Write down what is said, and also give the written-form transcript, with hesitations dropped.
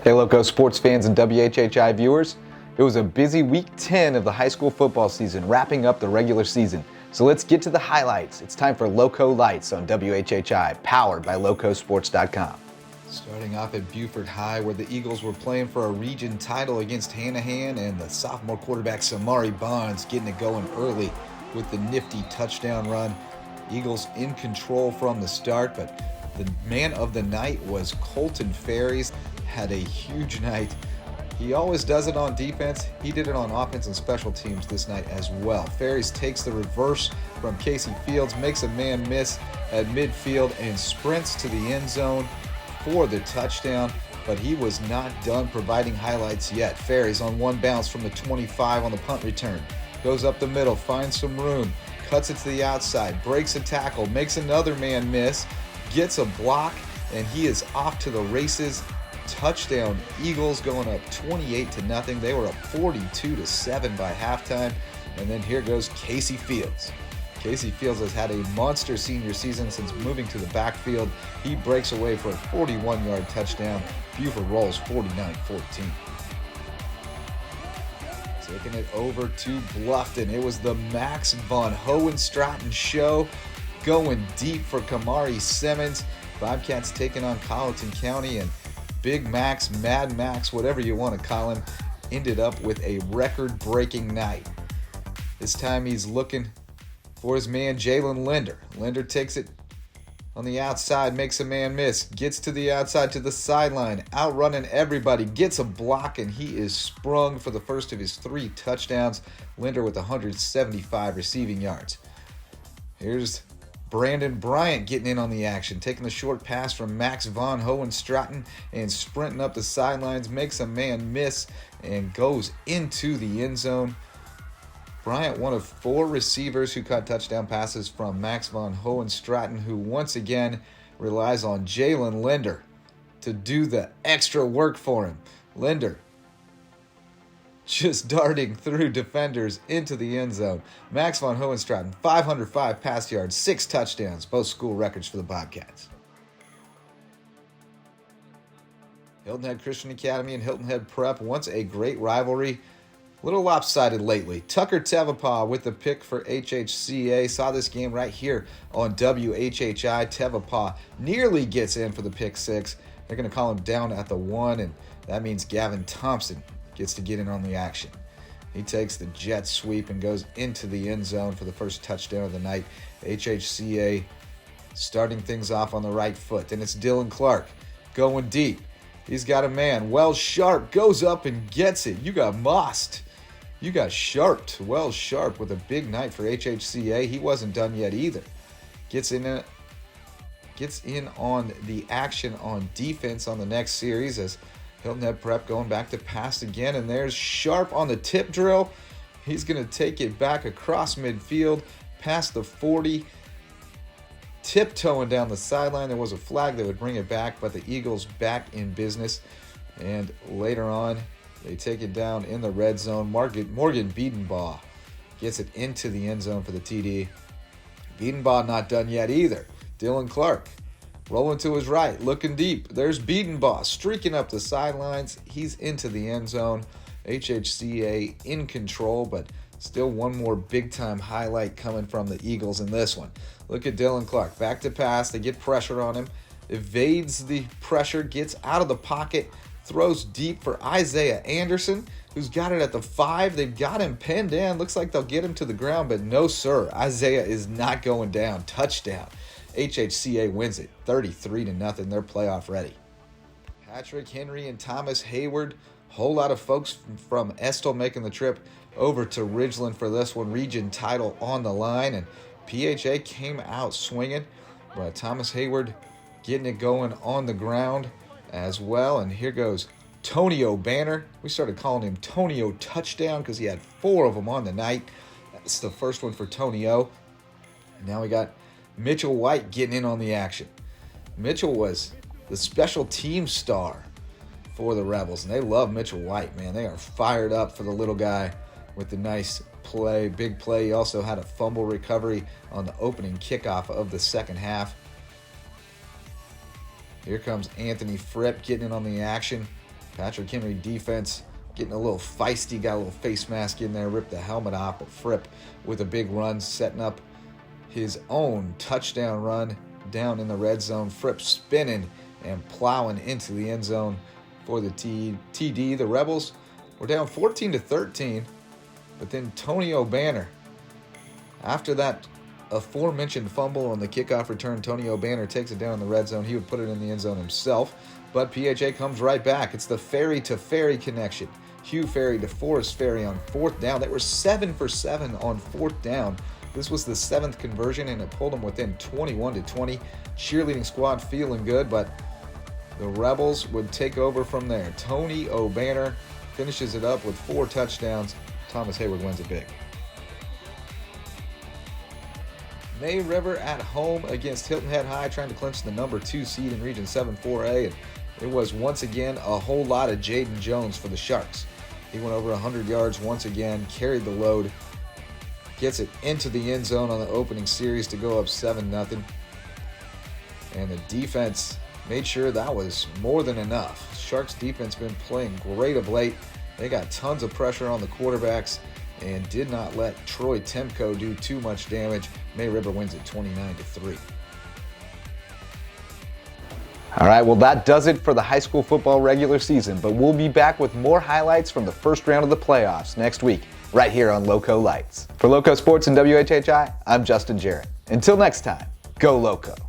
Hey Lowco sports fans and WHHI viewers. It was a busy week 10 of the high school football season, wrapping up the regular season. So let's get to the highlights. It's time for Lowco Lights on WHHI, powered by lowcosports.com. Starting off at Beaufort High, where the Eagles were playing for a region title against Hanahan, and the sophomore quarterback Samari Bonds getting it going early with the nifty touchdown run. Eagles in control from the start, but the man of the night was Colton Ferries. Had a huge night. He always does it on defense. He did it on offense and special teams this night as well. Ferries takes the reverse from Casey Fields, makes a man miss at midfield, and sprints to the end zone for the touchdown. But he was not done providing highlights yet. Ferries on one bounce from the 25 on the punt return. Goes up the middle, finds some room, cuts it to the outside, breaks a tackle, makes another man miss, gets a block, and he is off to the races. Touchdown Eagles, going up 28-0. They were up 42-7 by halftime. And then here goes Casey Fields. Casey Fields has had a monster senior season since moving to the backfield. He breaks away for a 41-yard touchdown. Beaufort rolls 49-14. Taking it over to Bluffton. It was the Max Vonhohenstraeten show, going deep for Kamari Simmons. Bobcats taking on Colleton County, and Big Max, Mad Max, whatever you want to call him, ended up with a record-breaking night. This time he's looking for his man Jalen Linder. Linder takes it on the outside, makes a man miss, gets to the outside to the sideline, outrunning everybody, gets a block, and he is sprung for the first of his 3 touchdowns. Linder with 175 receiving yards. Here's Brandon Bryant getting in on the action, taking the short pass from Max Vonhohenstraeten and sprinting up the sidelines, makes a man miss and goes into the end zone. Bryant, one of 4 receivers who caught touchdown passes from Max Vonhohenstraeten, who once again relies on Jalen Linder to do the extra work for him. Linder just darting through defenders into the end zone. Max Vonhohenstraeten, 505 pass yards, 6 touchdowns, both school records for the Bobcats. Hilton Head Christian Academy and Hilton Head Prep, once a great rivalry. A little lopsided lately. Tucker Tevapaw with the pick for HHCA. Saw this game right here on WHHI. Tevapaw nearly gets in for the pick 6. They're going to call him down at the 1, and that means Gavin Thompson gets to get in on the action. He takes the jet sweep and goes into the end zone for the first touchdown of the night. HHCA starting things off on the right foot. Then it's Dylan Clark going deep. He's got a man. Wells Sharp goes up and gets it. You got mossed. You got sharped. Wells Sharp with a big night for HHCA. He wasn't done yet either. Gets in on the action on defense on the next series as Hilton Head Prep going back to pass again, and there's Sharp on the tip drill. He's going to take it back across midfield, past the 40, tiptoeing down the sideline. There was a flag that would bring it back, but the Eagles back in business. And later on, they take it down in the red zone. Morgan Biedenbaugh gets it into the end zone for the TD. Biedenbaugh not done yet either. Dylan Clark rolling to his right, looking deep. There's Biedenbaugh streaking up the sidelines. He's into the end zone. HHCA in control, but still one more big-time highlight coming from the Eagles in this one. Look at Dylan Clark. Back to pass. They get pressure on him. Evades the pressure, gets out of the pocket, throws deep for Isaiah Anderson, who's got it at the 5. They've got him pinned in. Looks like they'll get him to the ground, but no, sir. Isaiah is not going down. Touchdown. HHCA wins it 33-0. They're playoff ready. Patrick Henry and Thomas Heyward. Whole lot of folks from Estill making the trip over to Ridgeland for this one. Region title on the line, and PHA came out swinging, but Thomas Heyward getting it going on the ground as well. And here goes Tonio Banner. We started calling him Tonio Touchdown because he had 4 of them on the night. That's the first one for Tonio. Now we got Mitchell White getting in on the action. Mitchell was the special team star for the Rebels, and they love Mitchell White, man. They are fired up for the little guy with the nice play, big play. He also had a fumble recovery on the opening kickoff of the second half. Here comes Anthony Fripp getting in on the action. Patrick Henry defense getting a little feisty, got a little face mask in there, ripped the helmet off, but Fripp with a big run, setting up his own touchdown run down in the red zone. Fripp spinning and plowing into the end zone for the TD. The Rebels were down 14-13, but then Tony O'Banner, after that aforementioned fumble on the kickoff return, Tony O'Banner takes it down in the red zone. He would put it in the end zone himself, but PHA comes right back. It's the Ferry to Ferry connection. Hugh Ferry to Forrest Ferry on fourth down. They were 7 for 7 on fourth down. This was the 7th conversion, and it pulled them within 21-20. Cheerleading squad feeling good, but the Rebels would take over from there. Tony O'Banner finishes it up with 4 touchdowns. Thomas Heyward wins it big. May River at home against Hilton Head High, trying to clinch the number 2 seed in Region 7 4A. And it was once again a whole lot of Jaden Jones for the Sharks. He went over 100 yards once again, carried the load, gets it into the end zone on the opening series to go up 7-0. And the defense made sure that was more than enough. Sharks defense been playing great of late. They got tons of pressure on the quarterbacks and did not let Troy Temko do too much damage. May River wins it 29-3. All right, well, that does it for the high school football regular season, but we'll be back with more highlights from the first round of the playoffs next week, right here on Lowco Lights. For Lowco Sports and WHHI, I'm Justin Jarrett. Until next time, go Lowco.